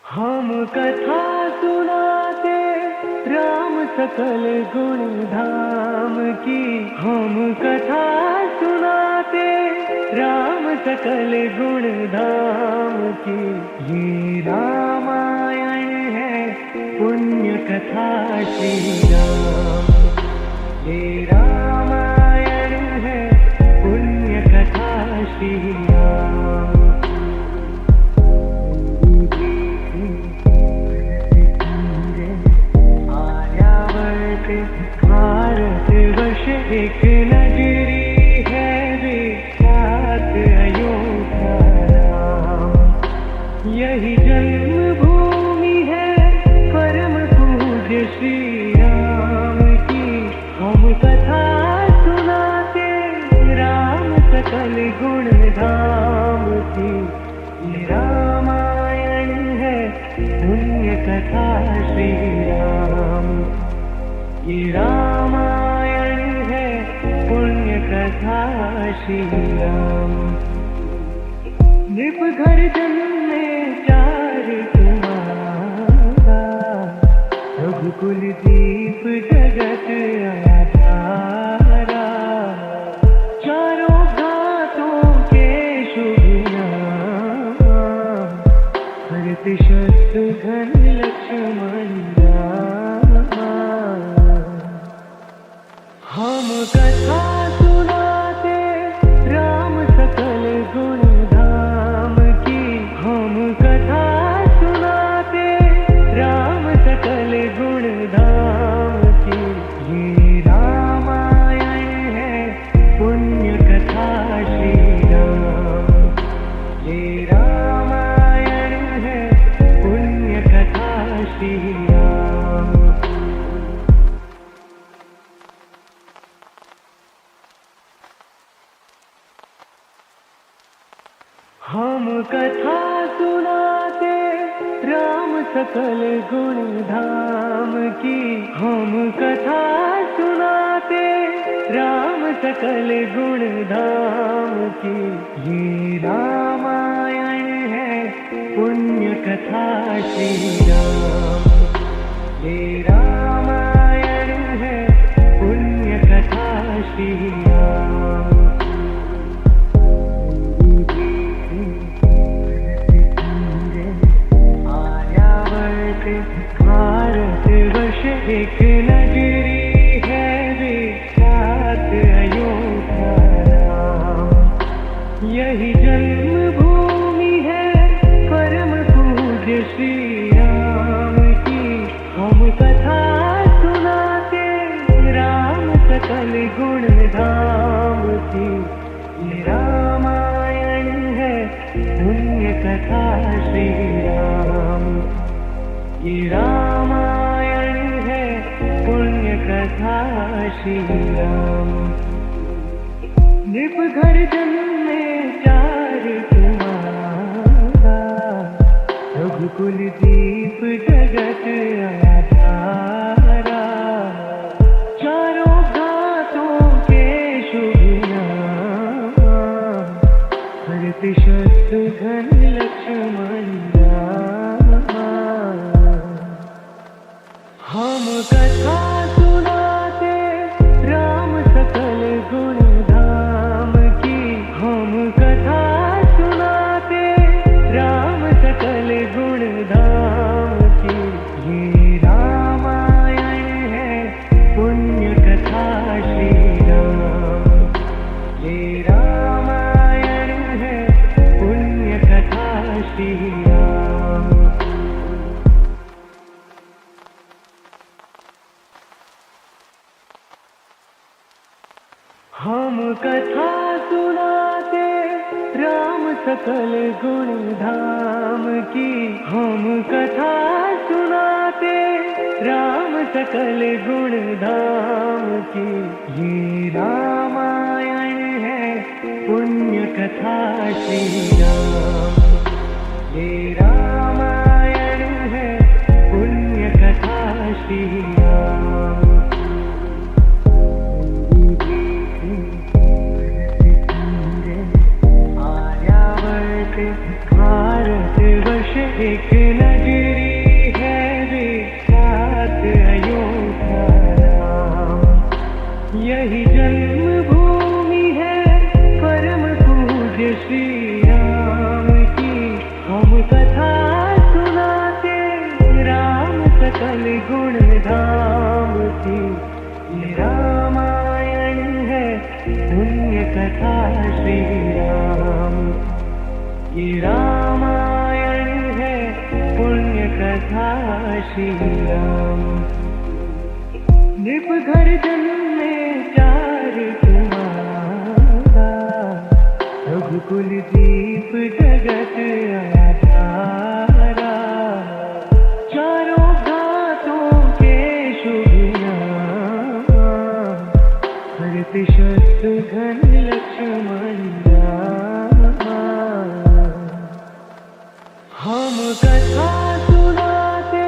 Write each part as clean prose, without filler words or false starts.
हम कथा सुनाते राम सकल गुण धाम की। हम कथा सुनाते राम सकल गुण धाम की। ये रामायण है पुण्य कथा श्री राम। ये रामायण है पुण्य कथा श्री राम। भारत वर्ष एक नगरी है विख्यात अयोध्या राम। यही जन्मभूमि है परम पूज्य श्री राम की। हम कथा सुनाते राम सकल गुण धाम की। ये रामायण है पुण्य कथा श्री राम। ये रामायण है पुण्य कथा श्री राम। नृप घर जन्मे चार कुमारा। रघुकुल दीप जगत आधारा। चारों घातों के शुभ नाम। भरत शत्रुघ्न लक्ष्मण हम कथा सुनाते राम सकल गुण धाम की। हम कथा सुनाते राम सकल गुण धाम की। ये रामायण है पुण्य कथा श्री राम। ये रामायण है पुण्य कथा श्री राम। हम कथा सुनाते राम सकल गुण धाम की। हम कथा सुनाते राम सकल गुण धाम की। ये रामायण है पुण्य कथा श्री राम। ये रामायण है पुण्य कथा श्री राम। भारत वर्ष एक नगरी है विख्यात अयोध्या राम। यही जन्मभूमि है परम पूज्य श्री राम की। हम कथा सुनाते राम सकल गुण धाम की। ये रामायण है पुण्य कथा श्री राम। ये रामायण है पुण्य कथा श्री राम। नृप घर जन्मे चार कुमारा। रघुकुल दीप जगत आधारा। चारों घातों के शुभ नाम। भरत शत्रुघ्न लक्ष्मण हम कथा सुनाते राम सकल गुण धाम की। हम कथा सुनाते राम सकल गुण धाम की। ये रामायण है पुण्य कथा श्री राम। ये रामायण है पुण्य कथा श्री राम। हम कथा सुनाते राम सकल गुण धाम की। हम कथा सुनाते राम सकल गुण धाम की। ये रामायण है पुण्य कथा श्री राम। ये रामायण है पुण्य कथा श्री राम। भारत वर्ष एक नगरी श्री राम की हम कथा सुनाते, राम सकल गुण धाम की। ये रामायण है पुण्य कथा श्री राम, ये रामायण है पुण्य कथा श्री राम। नृप घर जन्मे चार कुमारा, रघुकुल दीप जगत आधारा। चारों घातों के शुभ नाम, भरत शत्रुघ्न लक्ष्मण राम। हम कथा सुनाते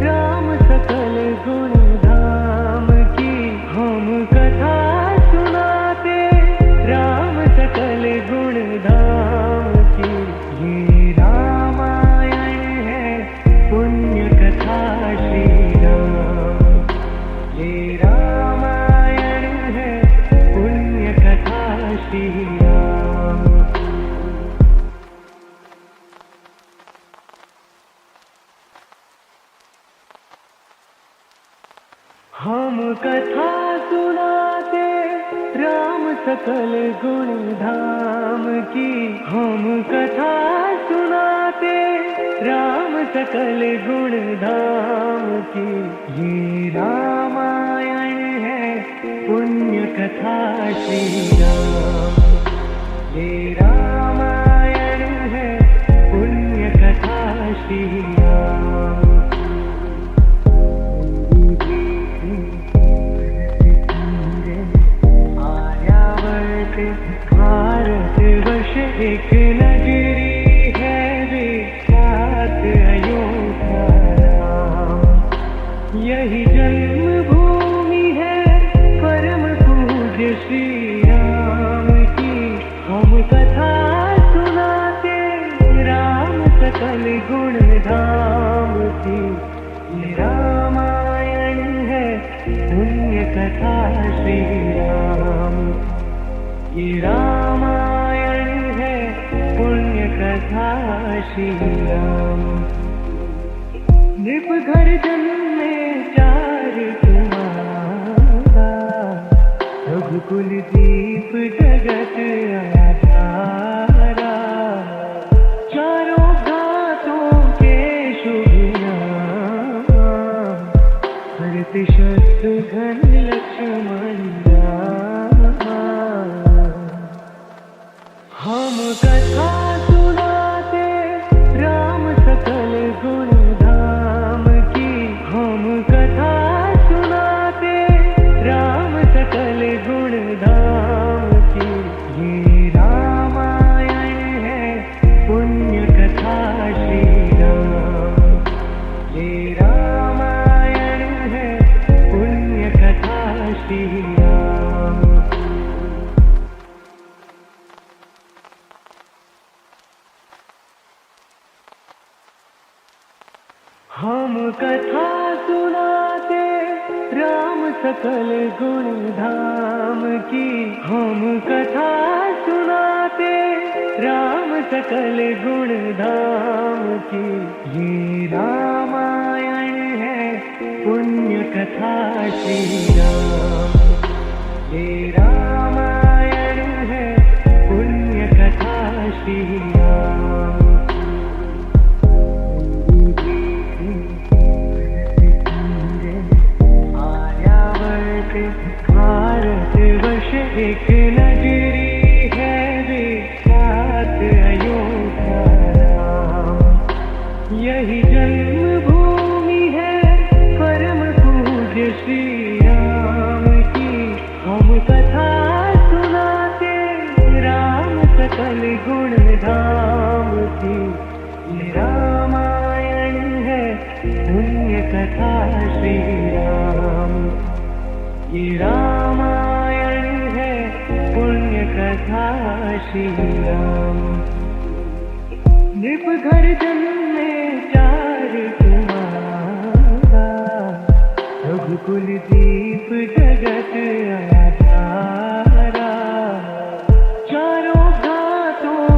राम सकल गुण धाम की, हम कथा सुनाते राम सकल गुण धाम की। ये रामायण है पुण्य कथा श्री राम, ये रामायण है पुण्य कथा श्री राम। हम कथा सुनाते राम सकल गुण धाम की, हम कथा सुनाते राम सकल गुण धाम की। ये रामायण है पुण्य कथा श्री राम, ये रामायण है पुण्य कथा श्री राम। भारत वर्ष एक नगरी है विख्यात अयोध्या राम। यही जन्मभूमि है परम पूज्य श्री राम की। हम कथा सुनाते राम सकल गुण धाम की। ये रामायण है पुण्य कथा श्री राम, ये रामायण है पुण्य कथा श्री राम। नृप घर जन्मे चार कुमारा, रघुकुल दीप जगत आधारा। चारों घातों के शुभ नाम, भरत शत्रुघ्न लक्ष्मण राम। हम कथा सुनाते राम सकल गुण धाम की, हम कथा सुनाते राम सकल गुण धाम की। ये रामायण है पुण्य कथा श्री राम, ये रामायण है पुण्य कथा श्री राम। हम कथा सुनाते राम सकल गुण धाम की, हम कथा सुनाते राम सकल गुण धाम की। ये रामायण है पुण्य कथा श्री राम, ये रामायण है पुण्य कथा श्री राम। भारत वर्ष एक नगरी है विख्यात अयोध्या राम। यही जन्मभूमि है परम पूज्य श्री राम की। हम कथा सुनाते राम सकल गुण धाम की। ये रामायण है पुण्य कथा श्री राम, ये रामायण है पुण्य कथा श्री राम। नृप घर जन्मे चार कुमारा, रघुकुल दीप जगत आधारा। चारों घातों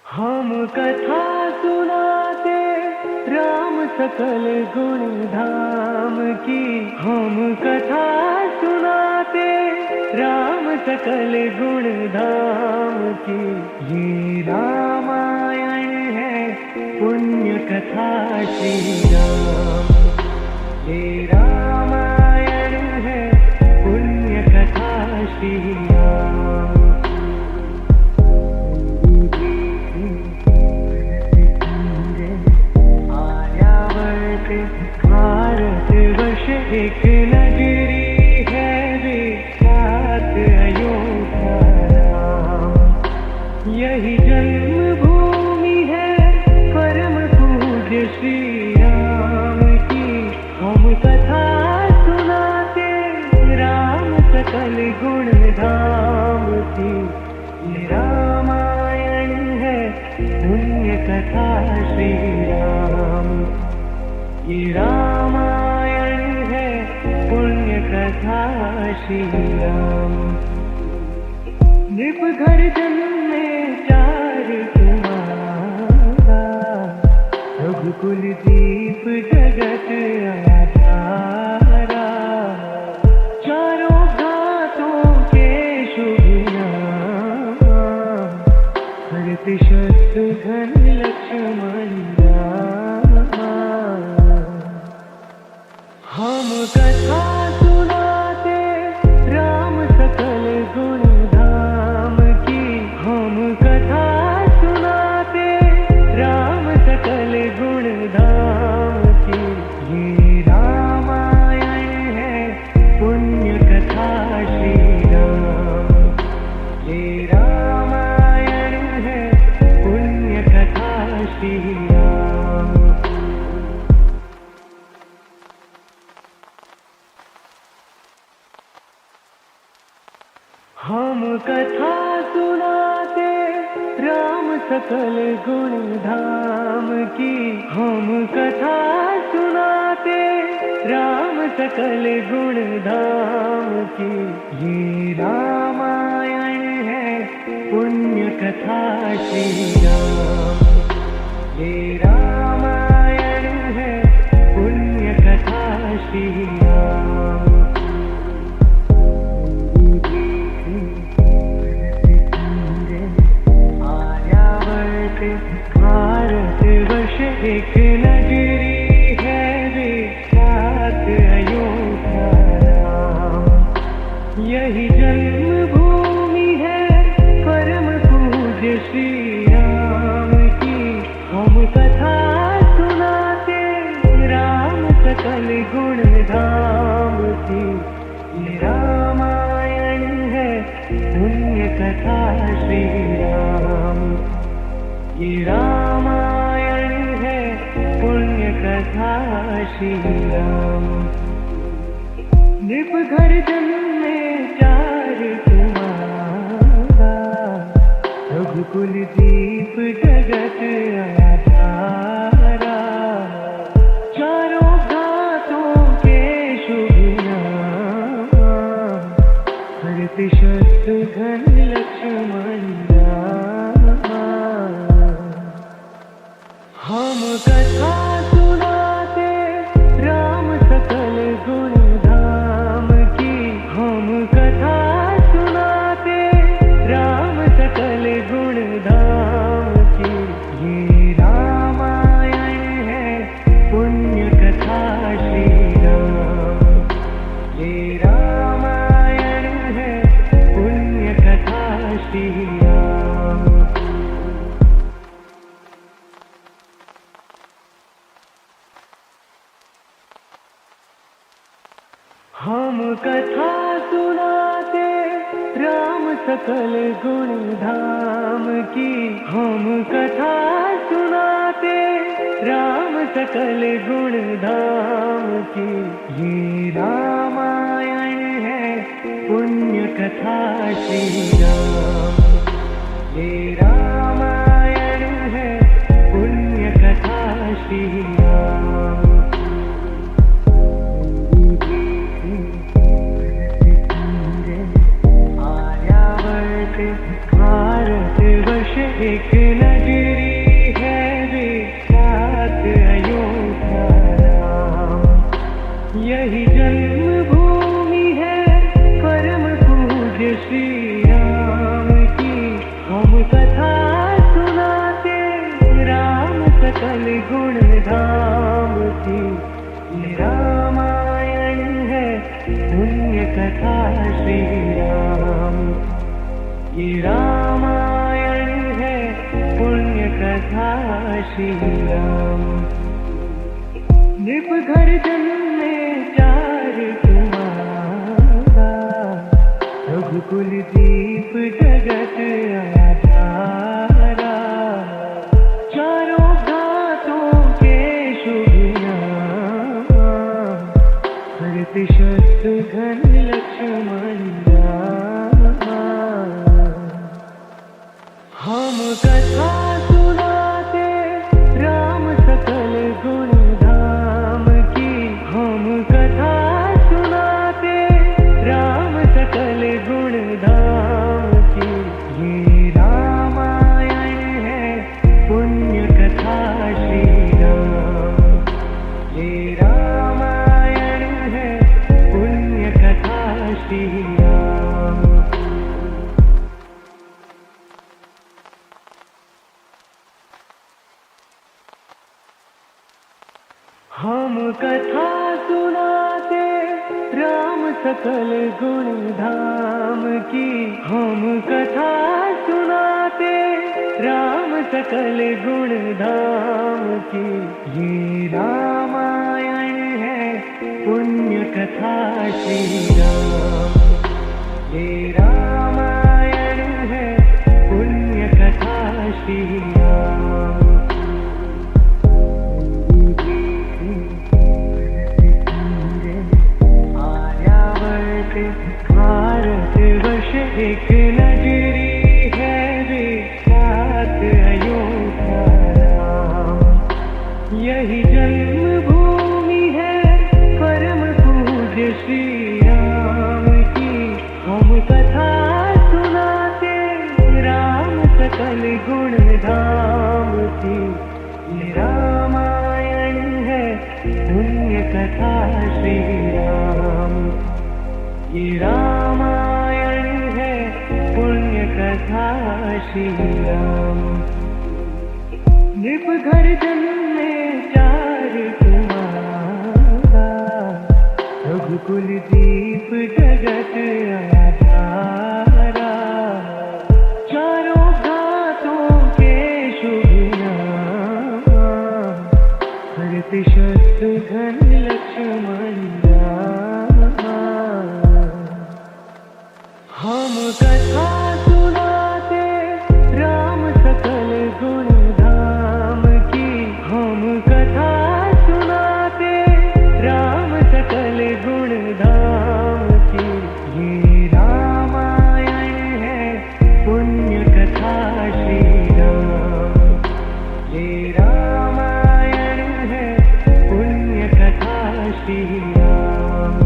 हम कथा सुनाते राम सकल गुण धाम की। हम कथा सुनाते राम सकल गुण धाम की। ये रामायण है पुण्य कथा श्री राम। ये रामायण है पुण्य कथा श्री राम। भारतवर्ष एक नगरी है विख्यात अयोध्या राम। यही जन्मभूमि है परम पूज्य श्री राम की। हम कथा सुनाते राम सकल गुण धाम की। ये रामायण है पुण्य कथा श्री राम। ये रामायण है पुण्य कथा श्री राम। नृप घर जन्मे चार कुमारा। रघुकुल दीप जगत आधारा। चारों घातों के शुभ नाम। भरत शत्रुघ्न लक्ष्मण हम कथा सुनाते राम सकल गुण धाम की। हम कथा सुनाते राम सकल गुण धाम की। ये रामायण है पुण्य कथा श्री राम। ये रामायण है पुण्य कथा श्री राम। हम कथा सुनाते राम सकल गुण धाम की। हम कथा सुनाते राम सकल गुण धाम की। ये रामायण है पुण्य कथा श्री राम। ये रामायण है पुण्य कथा श्री राम। भारतवर्ष एक नगरी है विख्यात अयोध्या राम। यही जन्मभूमि है परम पूज्य श्री राम की। हम कथा सुनाते राम सकल गुण धाम की। ये रामायण है पुण्य कथा श्री राम। ये रामायण है पुण्य कथा श्री राम। नृप घर जन्मे चार कुमारा। रघुकुल दीप जगत आधारा। चारों घातों के शुभ नाम। भरत शत्रुघ्न लक्ष्मण हम कथा सुनाते राम सकल गुण धाम की। हम कथा सुनाते राम सकल गुण धाम की। ये रामायण है पुण्य कथा श्री राम। ये रामायण है पुण्य कथा श्री राम। हम कथा सुनाते राम सकल गुण धाम की। हम कथा सुनाते राम सकल गुण धाम की। ये रामायण है पुण्य कथा श्री राम। ये रामायण है पुण्य कथा श्री राम। भारतवर्ष एक नगरी है विख्यात अयोध्या राम। यही जन्मभूमि है परम पूज्य श्री राम की। हम कथा सुनाते राम सकल गुण धाम की। ये रामायण है पुण्य कथा श्री राम। ये रामायण है पुण्य कथा श्री राम। नृप घर जन्मे चार कुमारा, रघुकुल दीप जगत आधारा। चारों घातों के शुभ नाम, भरत शत्रुघ्न लक्ष्मण राम। हम कथा सुनाते राम सकल गुण धाम की। हम कथा सुनाते राम सकल गुण धाम की। ये रामायण है पुण्य कथा श्री राम। ये रामायण है पुण्य कथा श्री राम। हम कथा सुनाते राम सकल गुण धाम की। हम कथा सुनाते राम सकल गुण धाम की। ये रामायण है पुण्य कथा श्री राम। ये रामायण है पुण्य कथा श्री राम। भारत वर्ष एक नगरी है विख्यात अयोध्या राम। यही जन्मभूमि है परम पूज्य श्री राम की। हम कथा सुनाते राम सकल गुण धाम की। ये रामायण है पुण्य कथा श्री राम। ये रामायण है पुण्य कथा श्री राम। नृप घर जन्मे चार कुमारा, रघुकुल दीप जगत आधारा। चारों घातों के शुभ नाम, भरत शत्रुघ्न लक्ष्मण राम। हम कथा सुनाते राम सकल गुण धाम की। हम कथा सुनाते राम सकल गुण धाम की। ये रामायण है पुण्य कथा श्री राम। ये रामायण है पुण्य कथा श्री राम।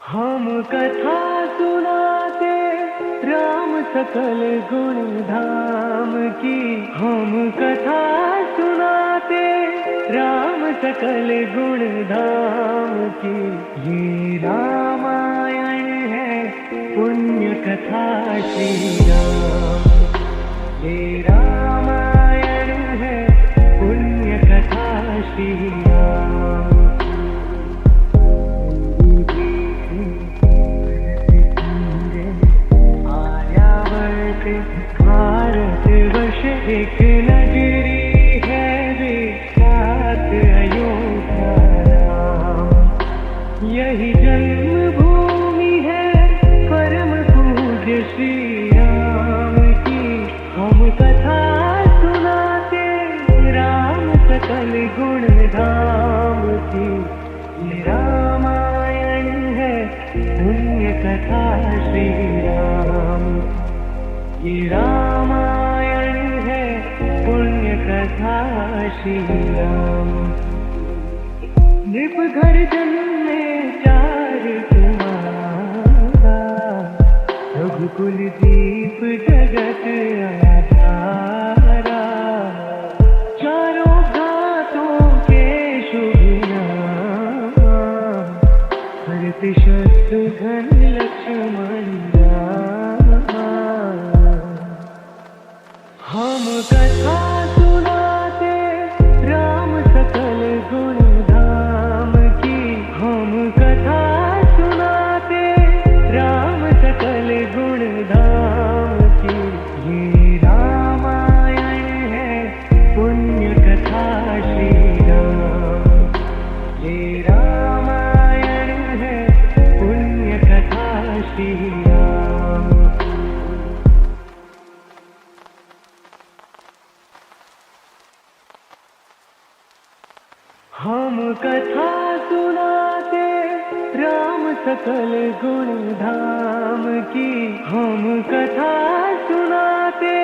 हम कथा सुनाते राम सकल गुण धाम की। हम कथा सुनाते राम सकल गुण धाम की। ये रामायण है पुण्य कथा श्री राम। ये रामायण है पुण्य कथा श्री राम। भारत वर्ष एक नगरी है विख्यात अयोध्या राम। यही जन्मभूमि है परम पूज्य श्री राम की। हम कथा सुनाते राम सकल गुण धाम की। ये रामायण है पुण्य कथा श्री राम। ये रामायण है पुण्य कथा श्री राम। नृप घर जन्मे भरत शत्रुघ्न लक्ष्मण राम। हम कथा सुनाते राम सकल गुण धाम की। हम कथा सुनाते राम सकल गुण धाम की। ये रामायण है पुण्य कथा श्री राम। ये रामायण है पुण्य कथा श्री राम। हम कथा सुनाते राम सकल गुण धाम की। हम कथा सुनाते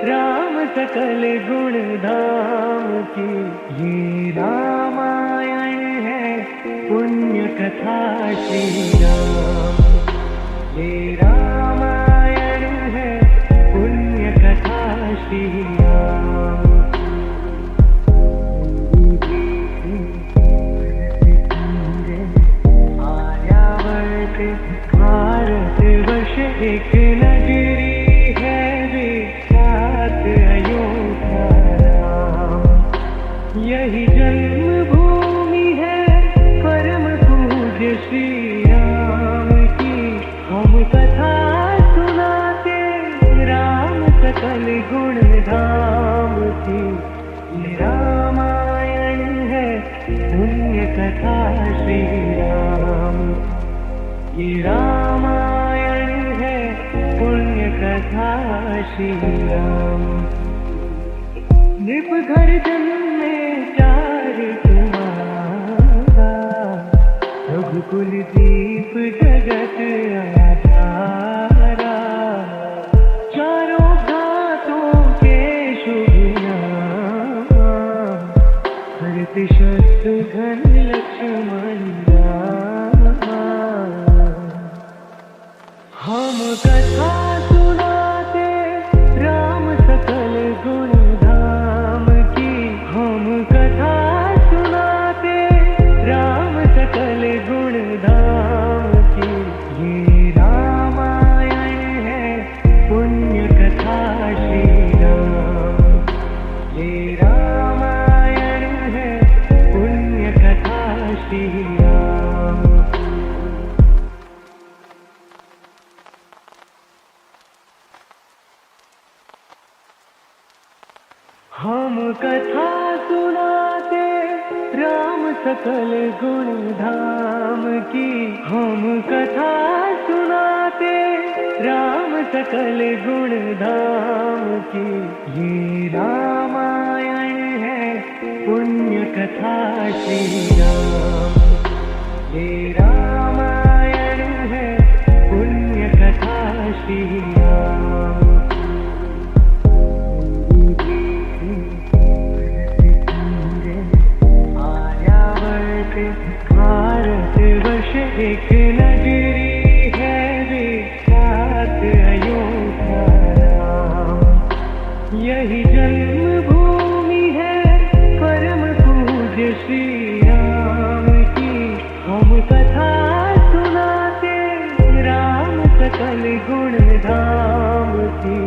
राम सकल गुण धाम की। ये रामायण है पुण्य कथा श्री राम। ये रामायण है पुण्य कथा श्री राम। भारतवर्ष एक नगरी है विख्यात अयोध्या राम। यही जन्मभूमि है परम पूज्य श्री राम की। हम कथा सुनाते राम सकल गुण धाम की। ये रामायण है पुण्य कथा श्री राम। ये रामायण है पुण्य कथा श्री राम। नृप घर जन्मे चार कुमारा। रघुकुल दीप जगत आधारा। चारों घातों के शुभ नाम। भरत शत्रुघ्न लक्ष्मण राम। हम कथा सुनाते राम सकल गुण धाम की। हम कथा सुनाते राम सकल गुण धाम की। ये रामायण है पुण्य कथा श्री राम। ये रामायण है पुण्य कथा श्री राम। हम कथा सुनाते राम सकल गुण धाम की। हम कथा सुनाते राम सकल गुण धाम की। ये रामायण है पुण्य कथा श्री राम। ये रामायण है पुण्य कथा श्री राम। भारतवर्ष एक नगरी है विख्यात अयोध्या राम। यही जन्मभूमि है परम पूज्य श्री राम की। हम कथा सुनाते राम सकल गुण धाम की।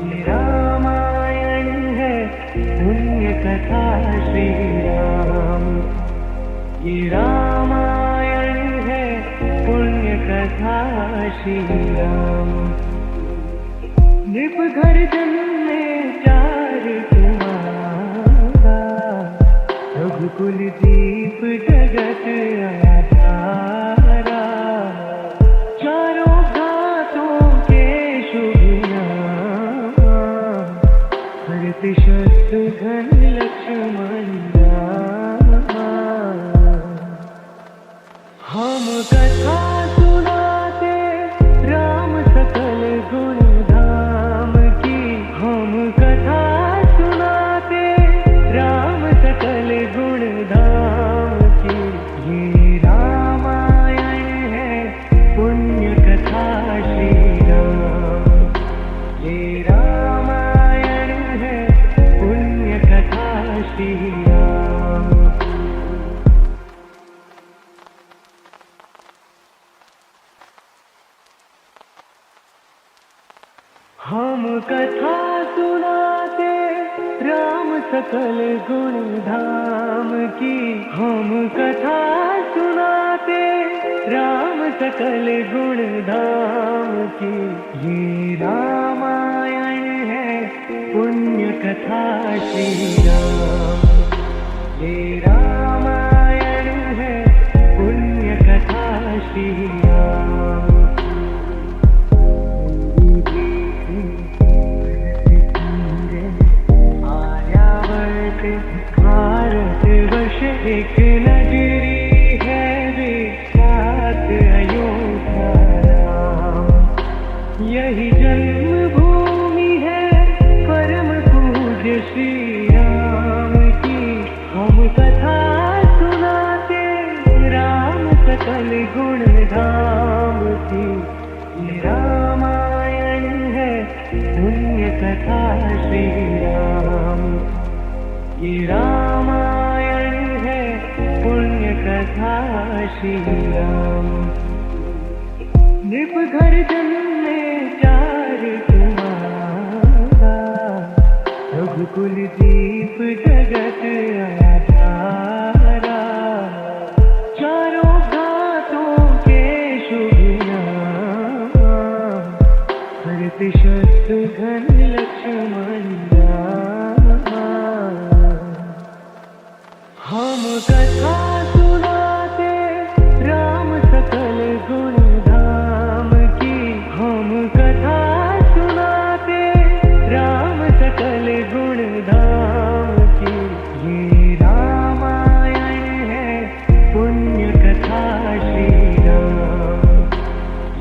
ये रामायण है पुण्य कथा श्री राम। ये रामायण है पुण्य कथा श्री राम। नृप घर जन्मे चार कुमारा। रघुकुल दीप जगत आधारा। चारों घातों के शुभ नाम। भरत शत्रुघ्न लक्ष्मण राम। हम कथा सुनाते राम सकल गुण धाम की। हम कथा सुनाते राम सकल गुण धाम की। ये रामायण है पुण्य कथा श्री राम। ये रामायण है पुण्य कथा श्री राम। हम कथा सुनाते राम सकल गुण धाम की। हम कथा सुनाते राम सकल गुण धाम की। ये रामायण है पुण्य कथा श्री राम। ये रामायण है पुण्य कथा श्री राम। भारत वर्ष एक नगरी है विख्यात अयोध्या राम। यही जन्मभूमि है परम पूज्य श्री राम की। हम कथा सुनाते राम सकल गुण धाम की। ये रामायण है पुण्य कथा श्री राम। ये रामायण है पुण्य कथा श्री राम। नृप घर जन्मे चार कुमारा। रघुकुल दीप जगत आधारा। चारों घातों के शुभ नाम। भरत शत्रुघ्न लक्ष्मण हम कथा सुनाते राम सकल गुण धाम की। हम कथा सुनाते राम सकल गुण धाम की। ये रामायण है पुण्य कथा श्री राम।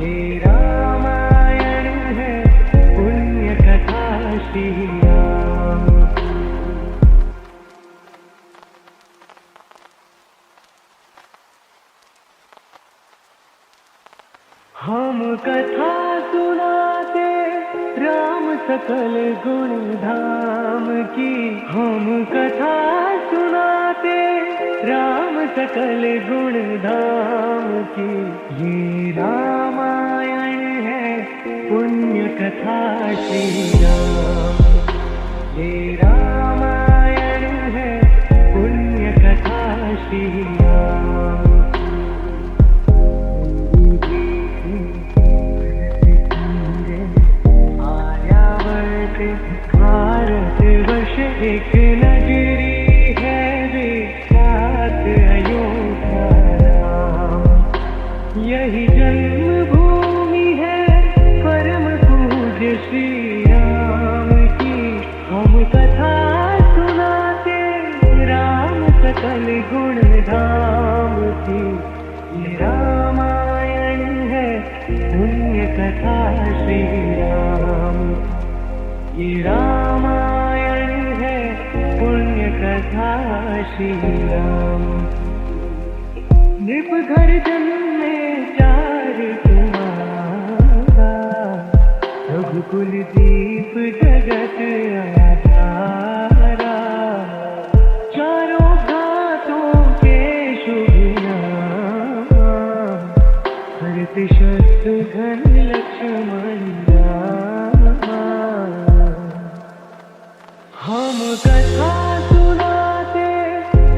ये रामायण है पुण्य कथा श्री राम। हम कथा सुनाते राम सकल गुण धाम की। हम कथा सुनाते राम सकल गुण धाम की। ये रामायण है पुण्य कथा श्री राम। ये रामायण है पुण्य कथा श्री राम। भारत वर्ष एक नगरी है विख्यात अयोध्या राम। यही जन्मभूमि है परम पूज्य श्री राम की। हम कथा सुनाते राम सकल गुण धाम की। ये रामायण है पुण्य कथा श्री राम। ये रामायण है पुण्य कथा श्री राम। नृप घर जन्मे चार कुमारा। रघुकुल दीप जगत आधारा। चारों घातों के शुभ नाम। भरत शत्रुघ्न लक्ष्मण हम कथा सुनाते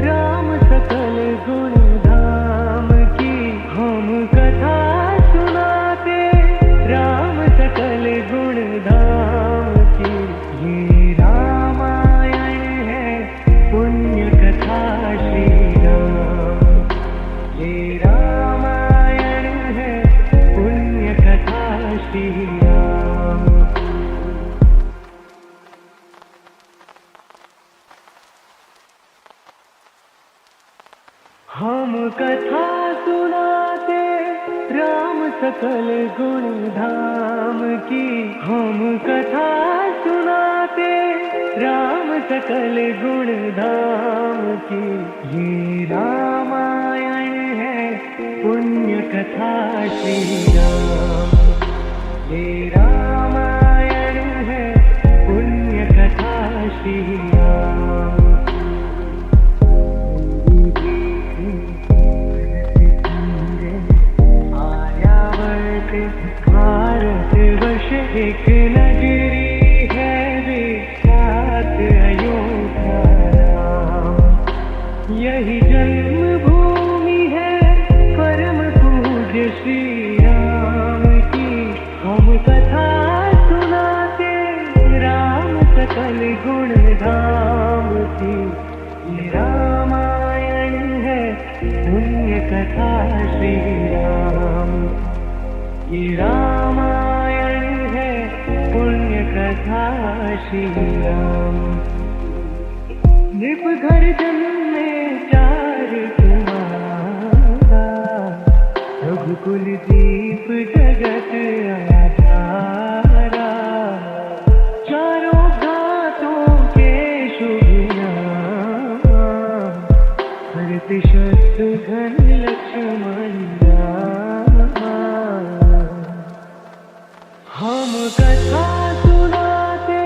राम सकल गुण धाम की। हम कथा सुनाते राम सकल गुण धाम की। ये रामायण है पुण्य कथा श्री राम। ये रामायण है पुण्य कथा श्री राम। हम कथा सुनाते राम सकल गुण धाम की। हम कथा सुनाते राम सकल गुण धाम की। ये रामायण है पुण्य कथा श्री राम। ये रामायण है पुण्य कथा श्री राम। भारत वर्ष एक नगरी गुण धाम की। ये रामायण है पुण्य कथा श्री राम। ये रामायण है पुण्य कथा श्री राम। नृप घर जन्मे चार कुमारा, रघुकुल दीप जगत आधारा। चारों घातों के शुभ नाम, भरत शत्रुघ्न लक्ष्मण रामा। हम कथा सुनाते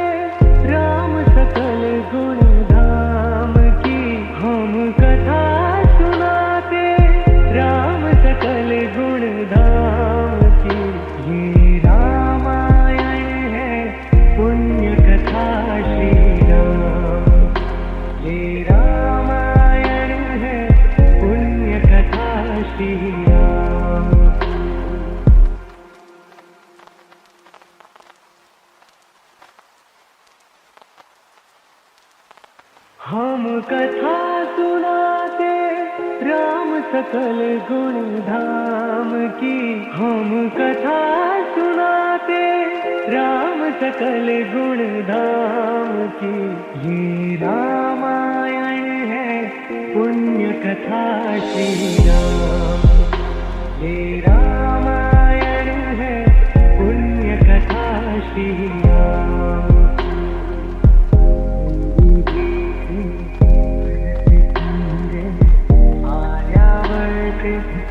राम सकल गुण धाम की। हम कथा सुनाते राम सकल गुण धाम की। ये रामायण है पुण्य कथा श्री राम। ये रामायण है पुण्य कथा श्री राम। हम कथा सुनाते राम सकल गुण धाम की। हम कथा सुनाते राम सकल गुण धाम की। ये रामायण है पुण्य कथा श्री राम। ये रामायण है पुण्य कथा श्री राम।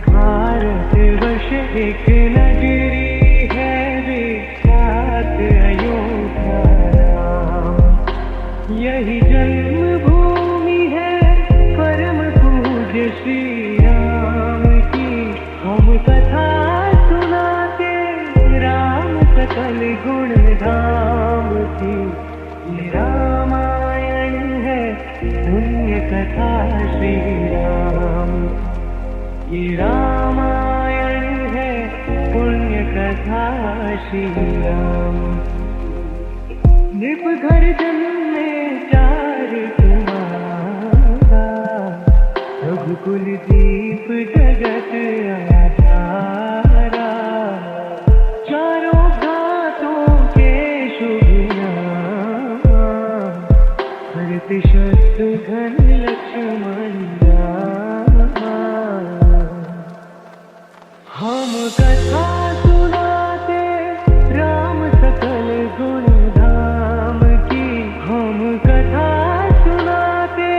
भारतवर्ष एक नगरी है विख्यात अयोध्या राम। यही जन्मभूमि है परम पूज्य श्री राम की। हम कथा सुनाते राम सकल गुण धाम की। ये रामायण है पुण्य कथा श्री राम। ये रामायण है पुण्य कथा श्री राम। नृप घर जन्मे चार कुमारा, रघुकुल दीप जगत आधारा। चारों घातों के शुभ नाम, भरत शत्रुघ्न लक्ष्मण रामा। हम कथा सुनाते राम सकल गुण धाम की। हम कथा सुनाते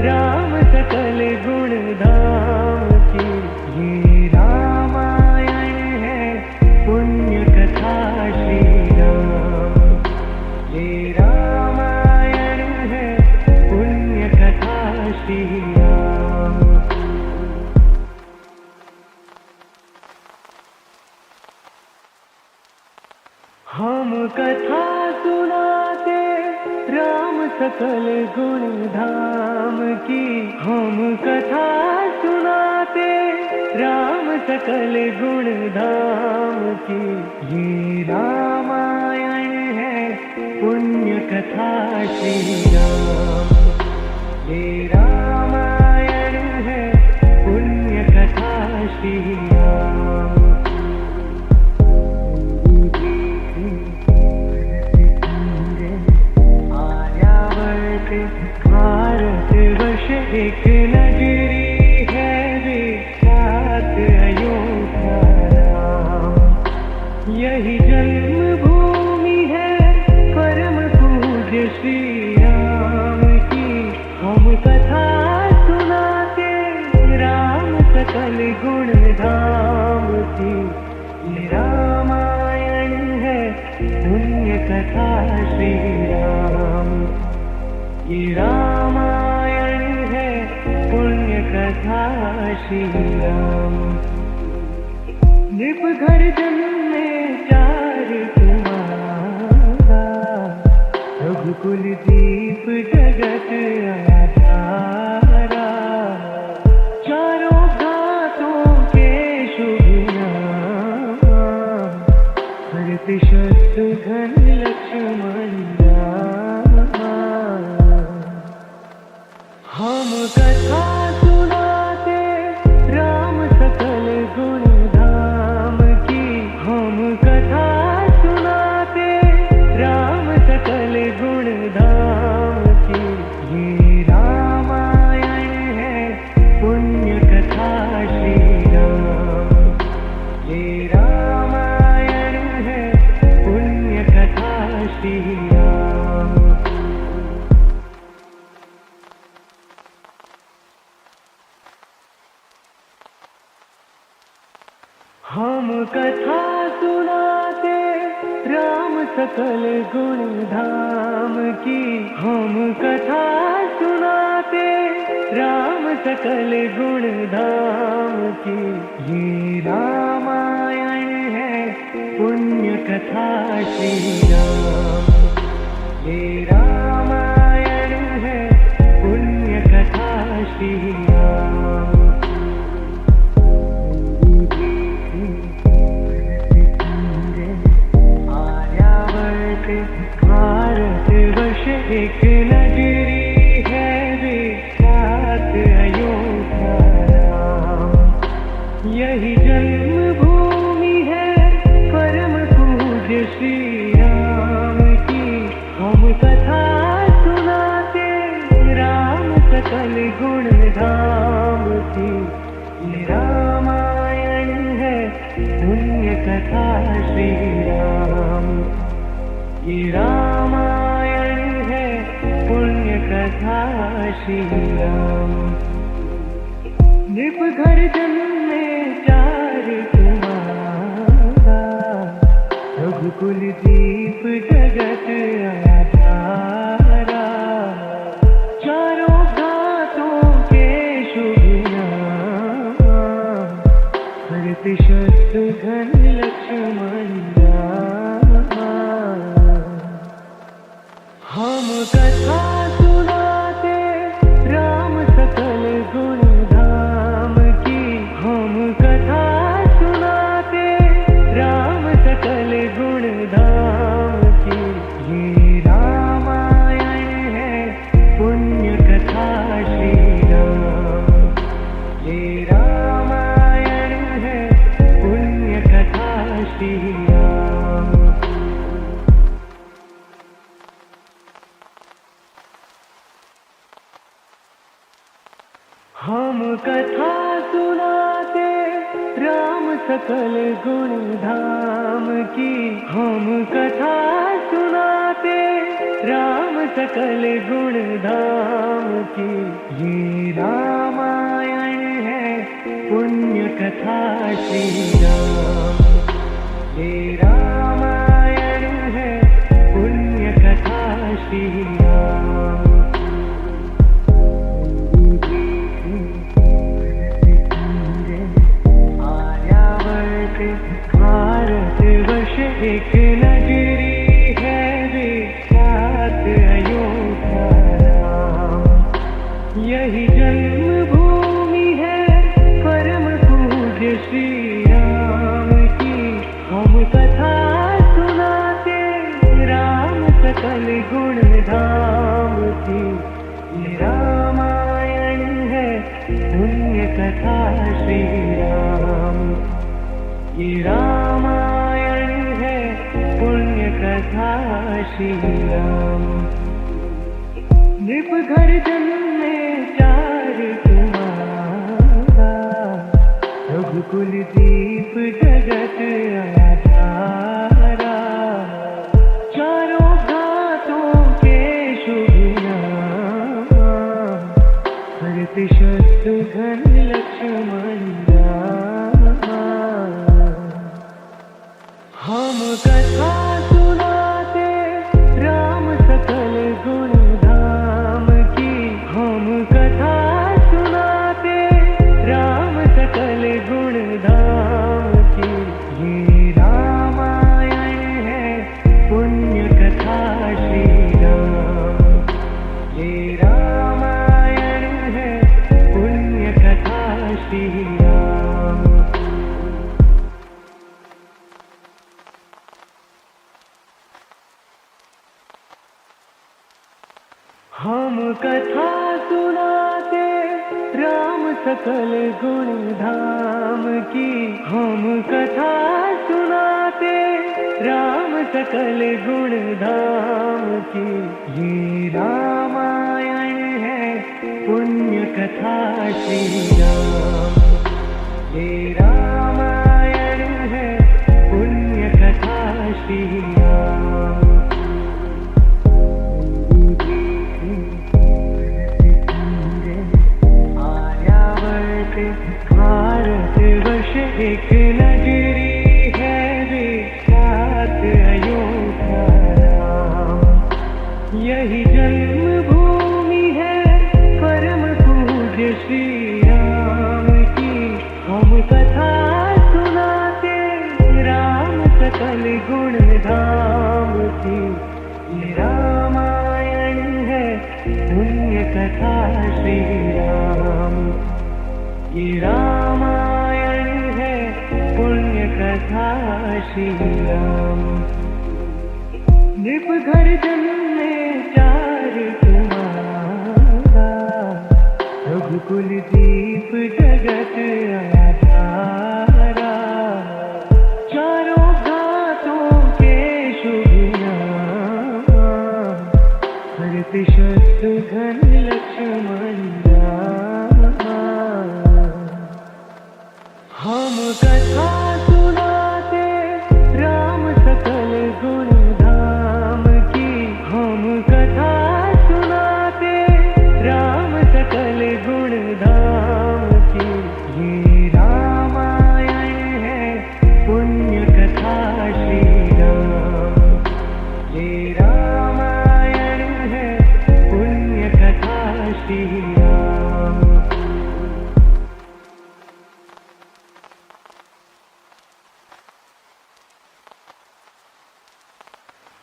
राम सकल गुण धाम की। ये रामायण है पुण्य कथा श्री राम। ये रामायण है पुण्य कथा श्री राम। हम कथा सुनाते राम सकल गुण धाम की। हम कथा सुनाते राम सकल गुण धाम की। ये रामायण है पुण्य कथा श्री राम। ये रामायण है पुण्य कथा श्री राम। भारतवर्ष एक नगरी है विख्यात अयोध्या राम। यही जन्मभूमि है परम पूज्य श्री राम की। हम कथा सुनाते राम सकल गुण धाम की। ये रामायण है पुण्य कथा श्री राम। ये रामायण है पुण्य कथा श्री राम। नृप घर जन्मे चार कुमारा, रघुकुल दीप जगत आधारा। चारों घातों के शुभ नाम, भरत शत्रुघ्न लक्ष्मण रामा। हम कथा सुनाते राम सकल गुण धाम की, हम कथा सुनाते राम सकल गुण धाम की। ये रामायण है पुण्य कथा श्री राम, ये रामायण है पुण्य कथा श्री राम। भारत वर्ष एक नगरी है विख्यात अयोध्या राम, यही जन्मभूमि है परम पूज्य श्री राम की। हम कथा सुनाते राम सकल गुण धाम की। ये रामायण है पुण्य कथा श्री राम, ये रामायण है पुण्य कथा श्री राम। नृप घर जन्मे चार कुमारा, रघुकुल दीप जगत आधारा। चारों घातों के शुभ नाम, भरत शत्रुघ्न लक्ष्मण हम कथा सुनाते राम सकल गुण धाम की। हम कथा सुनाते राम सकल गुण धाम की। ये रामायण है पुण्य कथा श्री राम, ये रामायण है पुण्य कथा श्री राम। हम कथा सुनाते राम सकल गुण धाम की। हम कथा सुनाते राम सकल गुण धाम की। ये रामायण है पुण्य कथा श्री राम, ये रामायण है पुण्य कथा श्री राम। भारत वर्ष एक नगरी है विख्यात अयोध्या राम, यही जन्मभूमि है परम पूज्य श्री राम की। हम कथा सुनाते राम सकल गुण धाम की। ये रामायण है पुण्य कथा श्री राम, ये रामायण है पुण्य कथा श्री राम। नृप घर जन्मे चार कुमारा, रघुकुल दीप जगत आधारा। चारों घातों के शुभ नाम, भरत शत्रुघ्न लक्ष्मण हम कथा सुनाते राम सकल गुण धाम की। हम कथा सुनाते राम सकल गुण धाम की। ये रामायण है पुण्य कथा श्री राम, ये रामायण है पुण्य कथा श्री राम। हम कथा सुनाते राम सकल गुण धाम की। हम कथा सुनाते राम सकल गुण धाम की। ये रामायण है पुण्य कथा श्री राम, ये रामायण है पुण्य कथा श्री राम। भारत वर्ष एक नगरी की ये रामायण है, पुण्य कथा श्री राम। ये रामायण है, पुण्य कथा श्री राम। नृप घर जन्मे चार कुमारा, रघुकुल दीप जगत आधारा। चारों घातों के शुभ नाम, भरत शत्रुघ्न लक्ष्मण राम। हम कथा सुनाते राम सकल गुण धाम की। हम कथा सुनाते राम सकल गुण धाम की। ये रामायण है, पुण्य कथा श्री राम। ये रामायण है, पुण्य कथा श्री राम।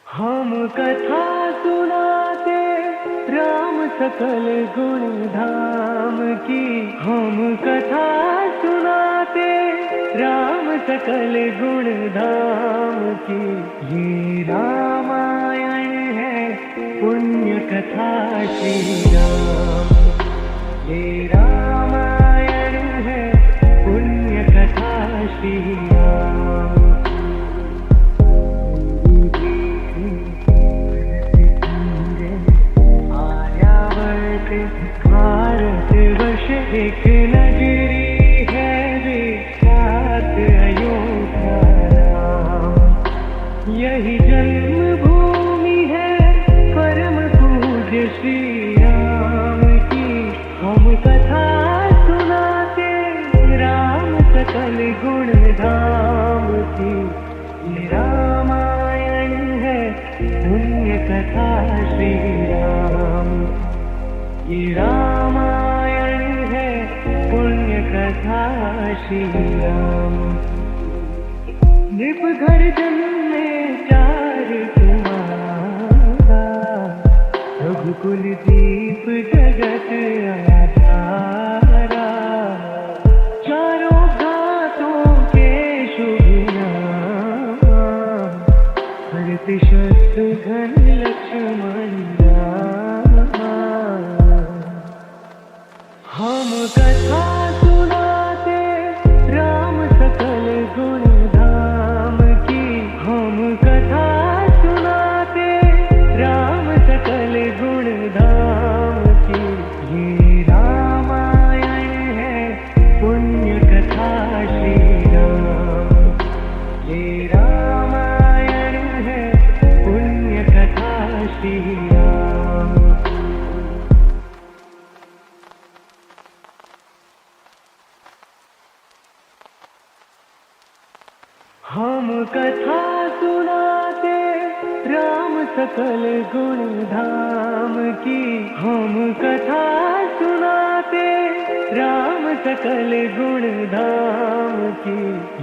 हम कथा सुनाते राम सकल गुण धाम की। हम कथा सुनाते राम सकल गुण धाम की। ये रामायण है, पुण्य कथा श्री राम। ये रामायण है, पुण्य कथा श्री राम। भारतवर्ष एक नगरी है, विख्यात अयोध्या नाम। यही जन्मभूमि है, परम पूज्य श्री राम की। हम कथा सुनाते राम सकल गुण धाम की। ये रामायण है, पुण्य कथा श्री राम। ये रामायण है, पुण्य कथा श्री राम। नृप घर जन्मे चार कुमारा, रघुकुल दीप जगत आधारा। चारों घातों के शुभ नाम, भरत शत्रुघ्न लक्ष्मण राम। हम कथा सुनाते राम सकल गुण धाम की। हम कथा सुनाते राम सकल गुण धाम की। ये रामायण है, पुण्य कथा श्री राम। ये रामायण है, पुण्य कथा श्री राम। हम कथा सुनाते राम सकल गुण धाम की। हम कथा सुनाते राम सकल गुण धाम की।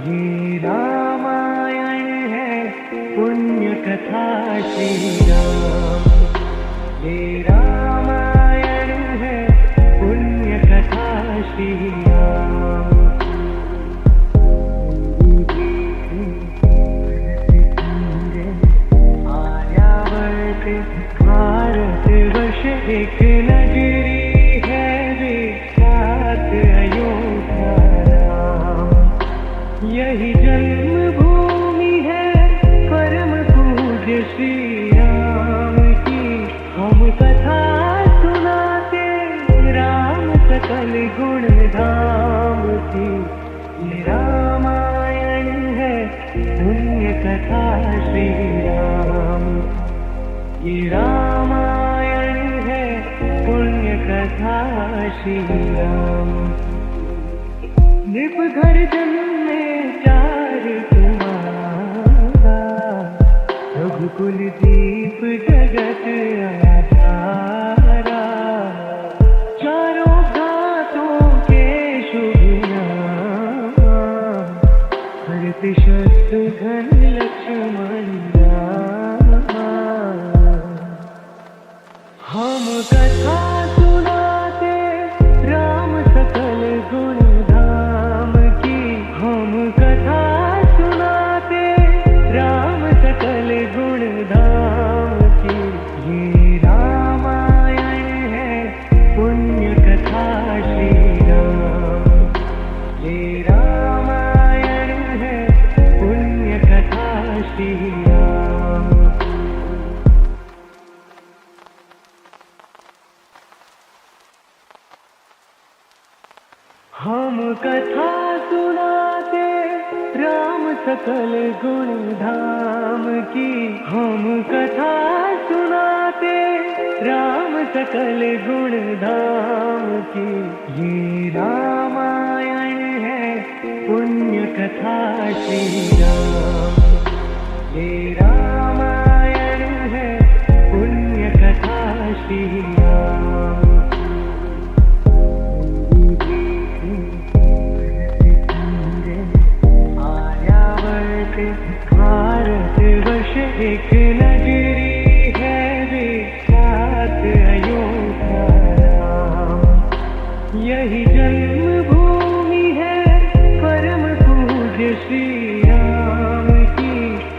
ये रामायण है, पुण्य कथा श्री राम। ये रामायण है, पुण्य कथा श्री राम। भारतवर्ष एक नगरी है, विख्यात अयोध्या नाम। यही जन्मभूमि है, परम पूज्य श्री राम की। हम कथा सुनाते राम सकल गुण धाम की। ये रामायण है, पुण्य कथा श्री राम। ये रामायण है, पुण्य कथा श्री राम। नृप घर जन्मे चार कुमारा, रघुकुल दीप जगत आधारा। चारों घातों के शुभ नाम, भरत शत्रुघ्न लक्ष्मण राम। कथा सुनाते राम सकल गुण धाम की, हम कथा सुनाते राम सकल गुण धाम की। ये रामायण है पुण्य कथा श्री राम, ये रामायण है पुण्य कथा श्री राम। हम कथा सुनाते राम सकल गुण धाम की, हम कथा सुनाते राम सकल गुण धाम की। ये रामायण है पुण्य कथा श्री राम, ये रामायण है पुण्य कथा श्री राम। भारतवर्ष एक नगरी है विख्यात अयोध्या राम, यही जन्मभूमि है परम पूज्य श्री राम की।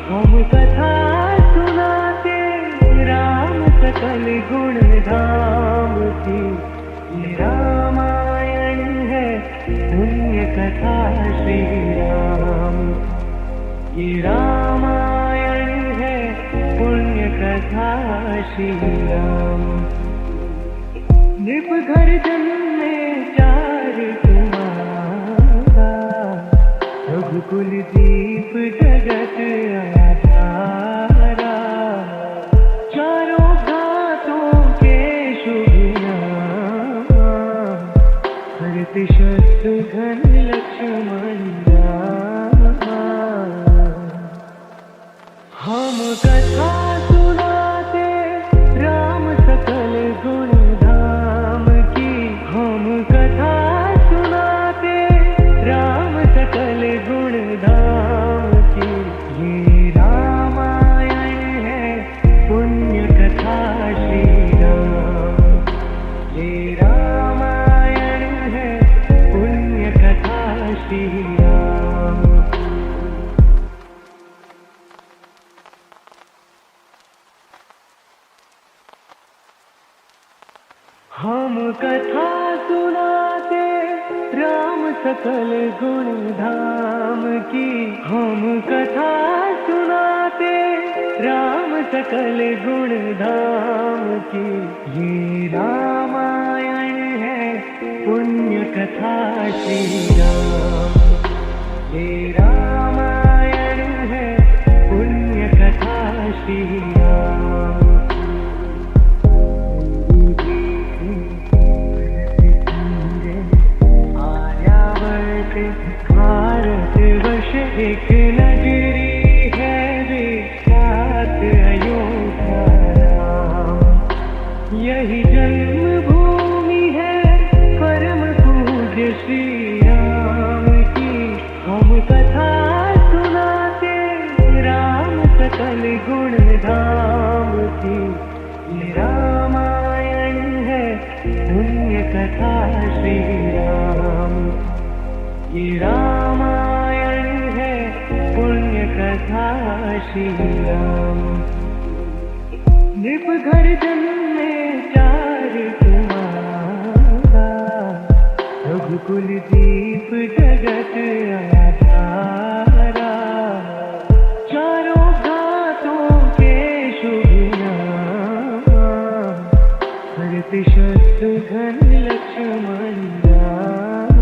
हम कथा सुनाते राम सकल गुण धाम की। ये रामायण है पुण्य कथा श्री राम, ये रामायण है पुण्य कथा श्री राम। नृप घर जन्मे चार कुमारा, रघुकुल दीप जगत आधारा। चारों घातों के शुभ नाम, भरत शत्रुघ्न लक्ष्मण राम। हम कथा सुनाते राम सकल गुण धाम की, हम कथा सुनाते राम सकल गुण धाम की। ये रामायण है पुण्य कथा श्री राम, ये रामायण है पुण्य कथा श्री राम। हम कथा सुनाते राम सकल गुण धाम की, हम कथा सुनाते राम सकल गुण धाम की। ये रामायण है पुण्य कथा श्री राम, ये रामायण है पुण्य कथा श्री राम। भारतवर्ष एक नगरी है विख्यात अयोध्या राम, यही जन्मभूमि है परम पूज्य श्री राम की। हम कथा सुनाते राम सकल गुण धाम की। ये रामायण है पुण्य कथा श्री राम, ये रामायण है पुण्य कथा श्री राम। नृप घर जन्मे चार कुमारा, रघुकुल दीप जगत आधारा। चारों घातों के शुभ नाम, भरत शत्रुघ्न लक्ष्मण राम।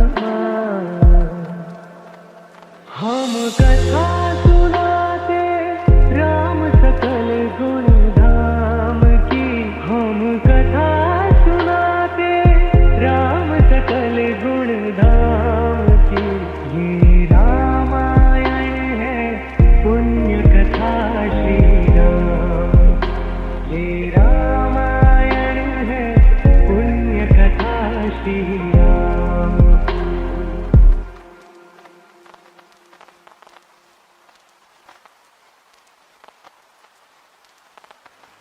हम कथा सुनाते राम सकल गुण धाम की, हम कथा सुनाते राम सकल गुण धाम की। ये रामायण है पुण्य कथा श्री राम, ये रामायण है पुण्य कथा श्री राम।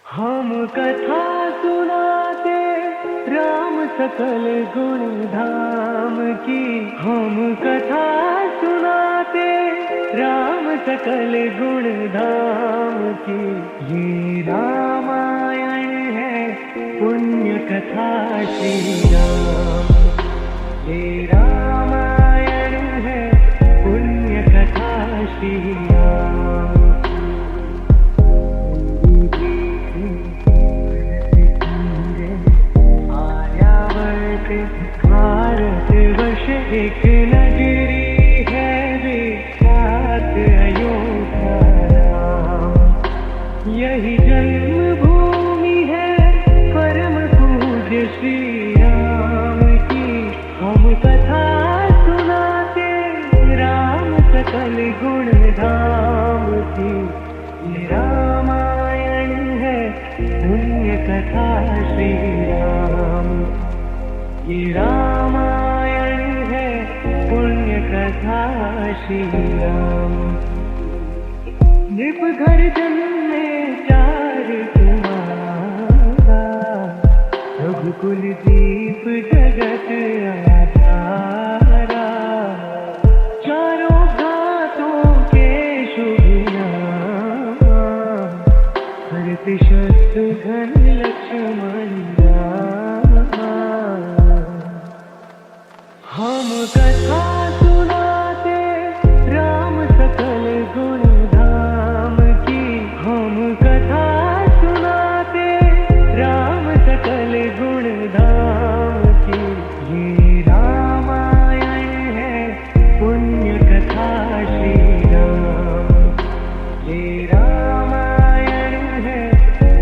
हम कथा सुनाते सकल गुण धाम की हम कथा सुनाते, राम सकल गुण धाम की। ये रामायण है पुण्य कथा श्री राम, ये रामायण है पुण्य कथा श्री राम। भारत वर्ष एक नगरी है विख्यात अयोध्या नाम, यही जन्मभूमि है परम पूज्य श्री राम की। हम कथा सुनाते, राम सकल गुण धाम की। ये रामायण है पुण्य कथा श्री राम, ये रामायण है पुण्य कथा श्री राम। नृप घर जन्मे चार कुमारा, रघुकुल दीप जगत आधारा। चारों घातों के शुभ नाम, भरत शत्रुघ्न लक्ष्मण राम। हम कथा सुनाते, राम सकल गुण धाम की। हम कथा सुनाते, राम सकल गुण धाम की। ये रामायण है पुण्य कथा श्री राम, ये रामायण है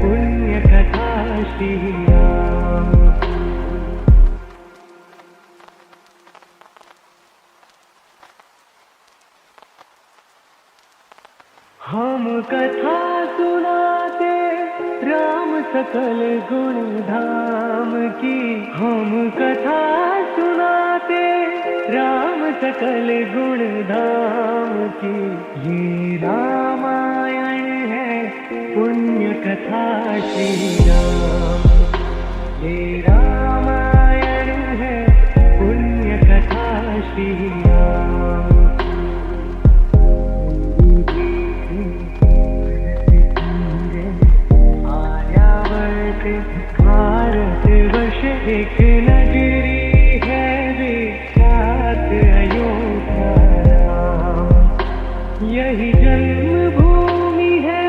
पुण्य कथा श्री राम। हम कथा सुनाते, राम सकल गुण धाम की। हम कथा सुनाते, राम सकल गुण धाम की। ये रामायण है पुण्य कथा श्री राम, ये रामायण है पुण्य कथा श्री राम। भारत वर्ष एक नगरी है विख्यात अयोध्या नाम, यही जन्मभूमि है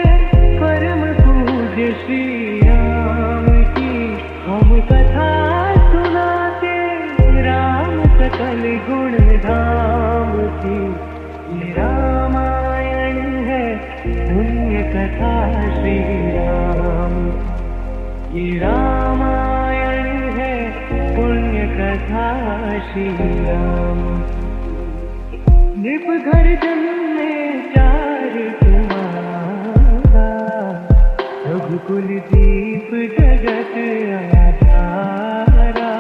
परम पूज्य श्री राम की। हम कथा सुनाते, राम सकल गुण धाम की। ये रामायण है पुण्य कथा श्री राम, ये रामायण है पुण्य कथा श्री राम। नृप घर जन्मे चार कुमारा, रघुकुल दीप जगत आधारा।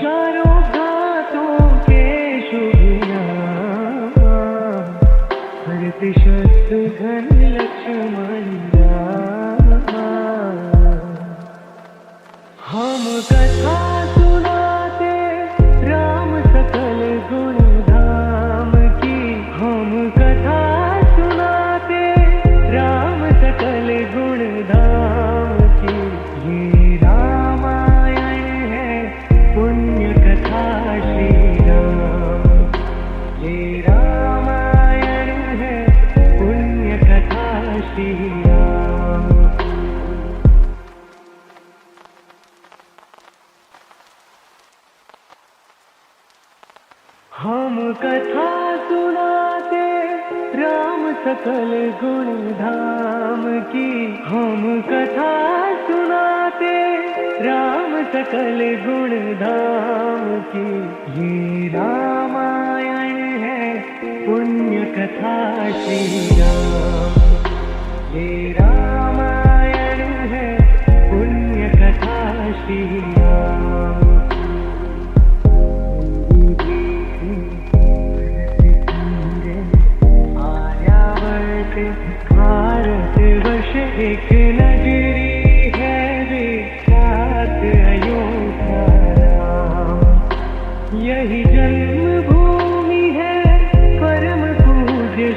चारों घातों के शुभ नाम, भरत शत्रुघ्न लक्ष्मण राम। हम कथा सुनाते, राम सकल गुण धाम की। हम कथा सुनाते, राम सकल गुण धाम की। ये रामायण है पुण्य कथा श्री राम, ये रामायण है पुण्य कथा श्री राम। हम कथा सुनाते, राम सकल गुण धाम की। हम कथा सुनाते, राम सकल गुण धाम की। ये रामायण है पुण्य कथा श्री राम, ये रामायण है पुण्य कथा श्री राम। भारत वर्ष एक नगरी है विख्यात अयोध्या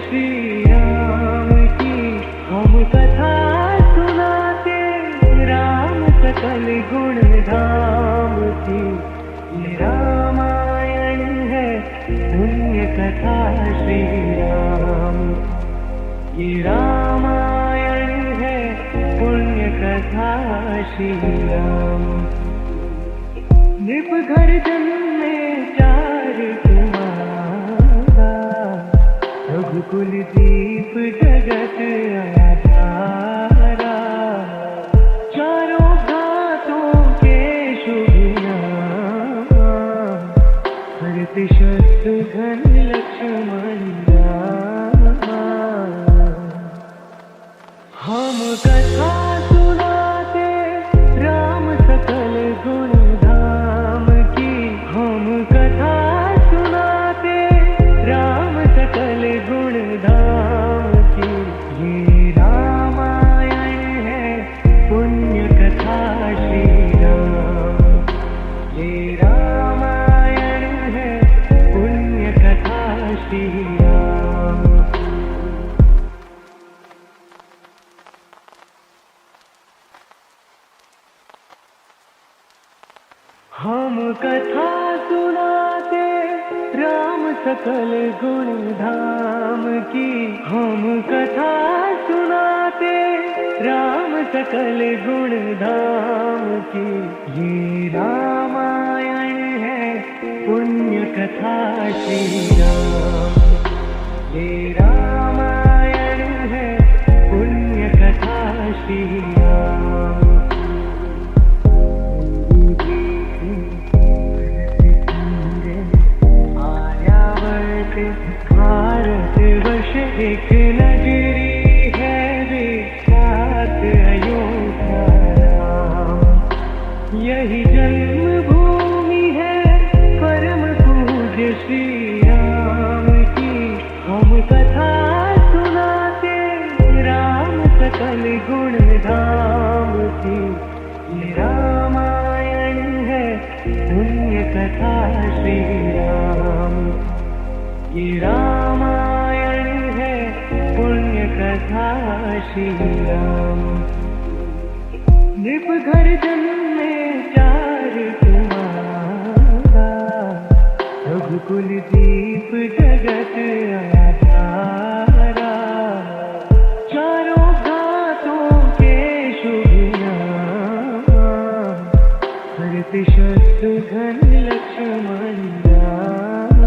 श्री राम की हम कथा सुनाते, राम सकल गुण धाम की। ये रामायण है पुण्य कथा श्री राम, ये रामायण है पुण्य कथा श्री राम। निप घर जन्मे चार कुमारा, रघुकुल दीप जगत आधारा। चारों घातों के शुभ नाम, भरत शत्रुघ्न लक्ष्मण राम। हम कथा सुनाते राम सकल गुण धाम की, हम कथा सुनाते राम सकल गुण धाम की। ये रामायण है पुण्य कथा श्री राम, ये रामायण है पुण्य कथा श्री राम। हम कथा सुनाते राम सकल गुण धाम की, हम कथा सुनाते राम सकल गुण धाम की। ये रामायण है पुण्य कथा श्री राम, ये रामायण है पुण्य कथा श्री राम। भारत वर्ष एक नगरी है विख्यात अयोध्या राम। यही जन्मभूमि है परम पूज्य श्री राम की। हम कथा सुनाते राम सकल गुण धाम की। ये रामायण है पुण्य कथा श्री राम, ये रामायण है पुण्य कथा श्री राम। निप घर जन्मे चार कुमारा, रघुकुल दीप जगत आधारा। चारों घातों के शुभ नाम, भरत शत्रुघ्न लक्ष्मण राम।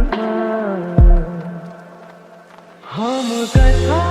हम कथा